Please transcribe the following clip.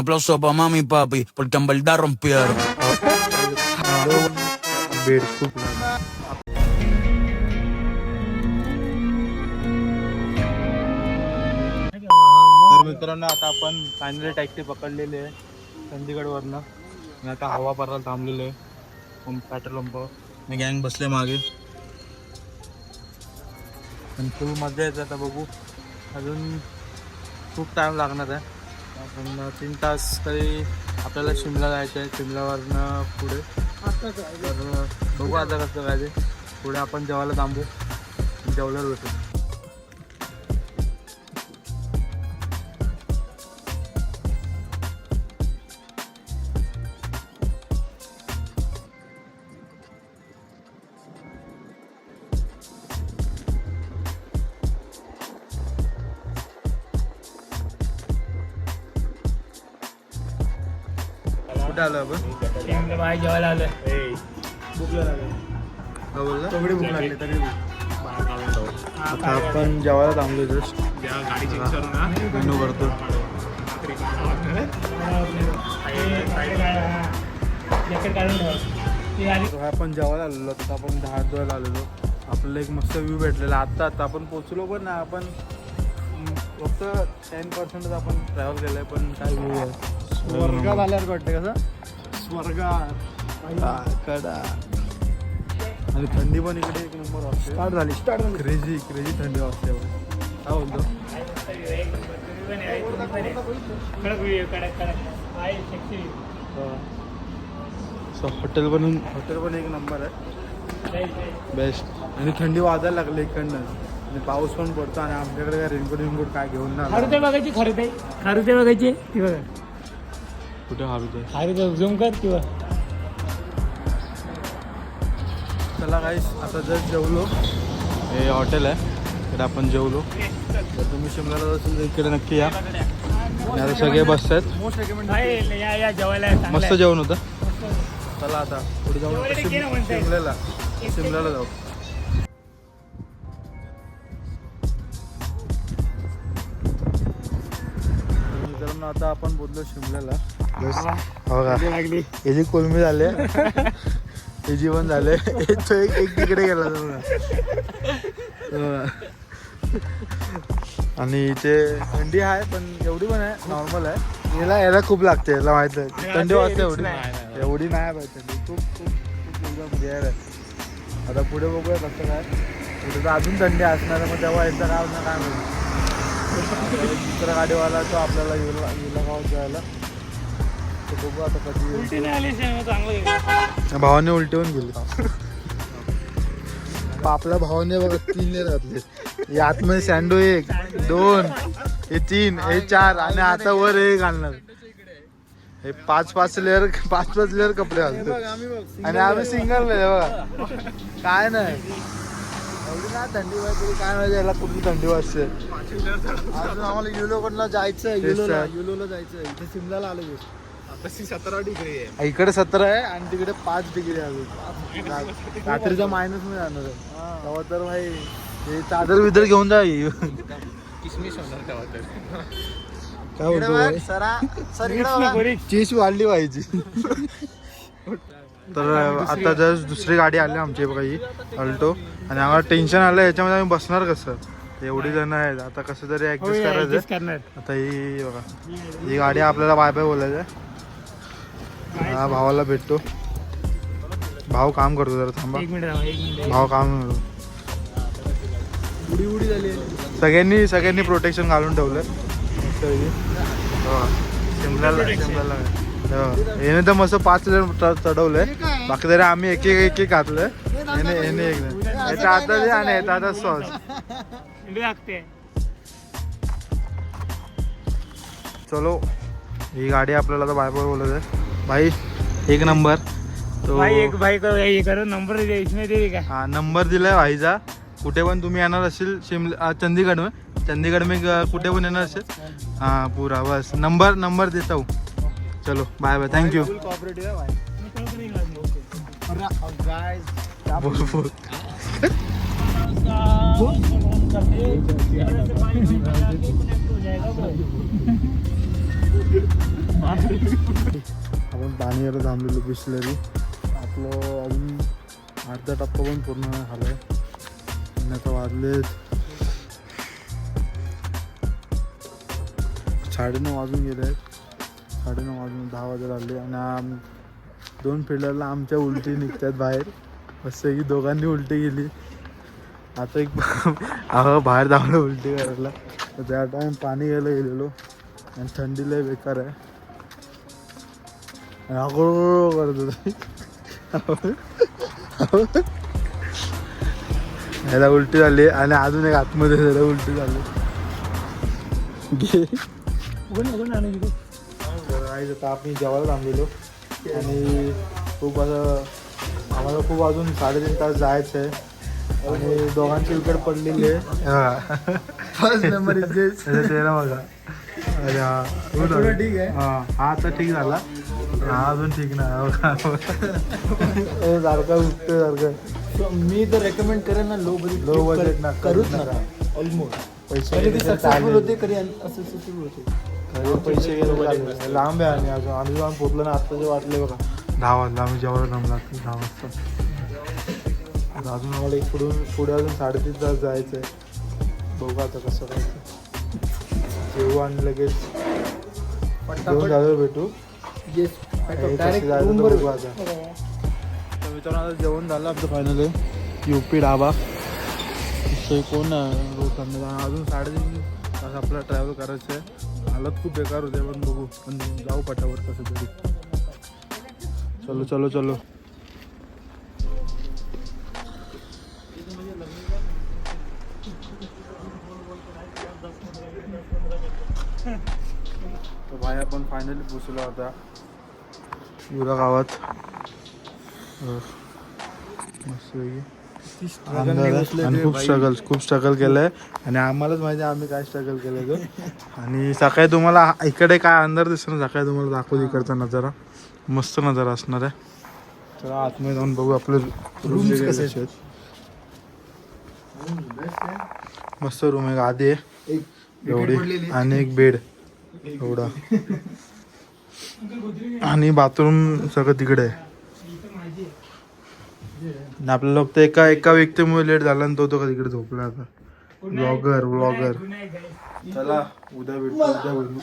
aplauso pa' mami y papi, porque en verdad rompieron. तर मित्रांनो आता आपण फायनली टॅक्सी पकडलेली आहे चंदीगडवरनं आणि आता हवा भरायला थांबलेलो आहे पेट्रोल पंप गँग बसले मागे आणि फुल मजा येते. आता बघू अजून खूप टाईम लागणार आहे. आपण 3 तास तरी आपल्याला शिमला जायचं आहे. शिमल्यावरनं पुढे तर बघू आता कसं काय ते. पुढे आपण जेवायला थांबू जेवल्यावर होतो. कुठे आलो आपण बाहेर जेवायला आलोय. तेवढी भूक लागली तरी आता आपण जेवायला थांबलो जस्ट मेनू करतो. आपण जेवायला आलेलो तर आपण हात धुवायला आलेलो. आपल्याला एक मस्त व्ह्यू भेटलेला आता आपण पोचलो पण ना. आपण फक्त 10% आपण ट्रॅव्हल केलंय पण काय व्ह्यू आहे. स्वर्गात आल्यावर वाटतं कसं स्वर्गात कडा. आणि थंडी पण इकडे एक नंबर वाजते. स्टार्ट झाली क्रेझी थंडी वाजते. काय बोलतो हॉटेल पण एक नंबर आहे बेस्ट. आणि थंडी वाजायला लागली इकडनं आणि पाऊस पण पडतो आणि आमच्याकडे काय रेनकोट काय घेऊन ना. खारुते बघायची खारुते बघायची ती बघा कुठे खारुते झूम कर किंवा. चला गाईस आता जस्ट जेवलो. हे हॉटेल आहे इकडे आपण जेवलो. तर तुम्ही शिमल्याला असेल तर इकडे नक्की या. आता सगळे बसत आहेत. या जेवायला मस्त जेवण होतं. चला आता पुढे जाऊन शिमल्याला जाऊ. मित्रांनो आता आपण बोललो शिमल्याला. हो का याची कोलमी झाले हे जीवन झाले. तो एक तिकडे गेला आणि इथे थंडी आहे पण एवढी पण आहे नॉर्मल आहे. याला खूप लागते याला माहित आहे. थंडी वाजते एवढी नाही पाहिजे. थंडी खूप खूप खूप एकदम रेअर आहे. आता पुढे बघूया कसं काय. पुढे तर अजून थंडी असणार मग तेव्हा एकदा काय होणार काय माहिती. दुसरा गाडीवाला तो आपल्याला येला गावात जायला. तर बघू आता कधी. भावाने उलटी होऊन गेली. आपल्या भावाने बघा 3 घातले. आतमध्ये सँडो 1 2 हे 3 हे 4 आणि आता वर हे घालणार. हे 5 लेअर कपडे घालतो आणि आम्ही सिंगल नाही बघा. काय नाही एवढी ना थंडी वाजते काय माहिती याला कुठली थंडी वाजते. अजून आम्हाला युलोकडला जायचं युलोला जायचं. इथे शिमल्याला आलो. 17 डिग्री आहे इकडे 17 आहे आणि तिकडे 5 डिग्री आहे. रात्रीचा मायनस मध्ये जाणार आहे तेव्हा तर भाई हे चादर बिदर घेऊन जा. किसमिस होणार तेव्हा तर काय बोलतो चीज वाढली पाहिजे. तर आता जस्ट दुसरी गाडी आली आमची बघा ही अल्टो. आणि आम्हाला टेन्शन आलं याच्यामध्ये आम्ही बसणार कसं. एवढी जण आहेत आता कसं तरी ऍडजस्ट करायचं. आता ही बघा ही गाडी आपल्याला बाय बाय बोलायचं. हा भावाला भेटतो. भाऊ काम करतो जरा थांबा. भाऊ काम करतो. उडी झाली. सगळ्यांनी प्रोटेक्शन घालून ठेवलं. शिमल्याला याने तर मस्त 5 लेअर चढवलंय. बाकी तरी आम्ही एक घातलंय. याने एक याच्या हातात आणि याच्या हातात सॉस. चलो ही गाडी आपल्याला तर बाय बाय बोलत आहे. भाई एक नंबर तो भाई करो नंबर दे का. हाँ नंबर दिलाय भाईचा. कुठे पण तुम्ही येणार असेल शिमला चंदीगड में कुठे पण येणार असेल हाँ पूरा बस नंबर देता हूँ. चलो बाय बाय थैंक यू. आपण पाणी यायला थांबलेलो बिसलरी. आपलं अजून अर्धा टप्पा पण पूर्ण नाही झालाय आणि आता वाजले 9:30 वाजून गेले आहेत. 9:30 वाजून 10 वाजायला आले आणि 2 फिल्डरला आमच्या उलटी निघतात बाहेर. असं की दोघांनी उलटी गेली. आता एक बाहेर धावलं उलटी करायला. तर त्या टाइम पाणी घ्यायला गेलेलो आणि थंडी लय बेकार आहे. आगोळ करत होता. ह्याला उलटी झाली आणि अजून एक आतमध्ये त्याला उलटी झाली. आम्ही जेवायला थांबलेलो आणि खूप असं आम्हाला खूप अजून 3.5 तास जायचं आहे आणि दोघांची विकेट पडलेली आहे. फर्स्ट नंबर इज दिस. तेरा बघा. अरे हा ठीक आहे. हा आता ठीक झाला. हा अजून ठीक नाही. सारखा उठतो सारखं. मी तर रेकमेंड करेन ना लो बजेट ना करूच नका. ऑलमोस्ट पैसे सक्सेसफुल होते कधी अनसक्सेसफुल होते. पैसे गेले लांब आहे आणि अजून आम्ही जाऊन पोचलो ना. आत्ता जे वाटले बघा 10 वाजता आम्ही जेवायला थांबला 10 वाजता. अजून आम्हाला पुढे अजून 3.5 तास जायचं आहे. बघू आता कसं करायचं. जेवू आणि लगेच जेवण झाल्यावर भेटू. बघू आता. मित्रांनो आता जेवण झालं आपलं फायनल. UP ढाबा. कोण रोज अजून 3.5 तास आपल्याला ट्रॅव्हल करायचं आहे. हालत खूप बेकार होते पण बघू. पण जाऊ पटावर कसं तरी. चलो चलो चलो. तर भाई आपण फायनली पोचलो आता युरा गावात. मस्त आणि खूप स्ट्रगल केलंय आणि आम्हालाच माहिती आहे आम्ही काय स्ट्रगल केलंय तो. आणि सकाळी तुम्हाला इकडे काय अंधार दिसतो ना. सकाळी तुम्हाला दाखवू इकडचा नजारा. मस्त नजारा असणार आहे. चला आतमध्ये जाऊन बघू आपले रूम कसे आहेत. मस्त रूम आहे. आधी आहे एवढी आणि एक बेड एवढा आणि बाथरूम सगळं तिकडे आहे. आपल्याला फक्त एका व्यक्तीमुळे लेट झाला आणि तो तिकडे झोपला. आता ब्लॉगर चला उद्या भेटू. उद्या बोलू.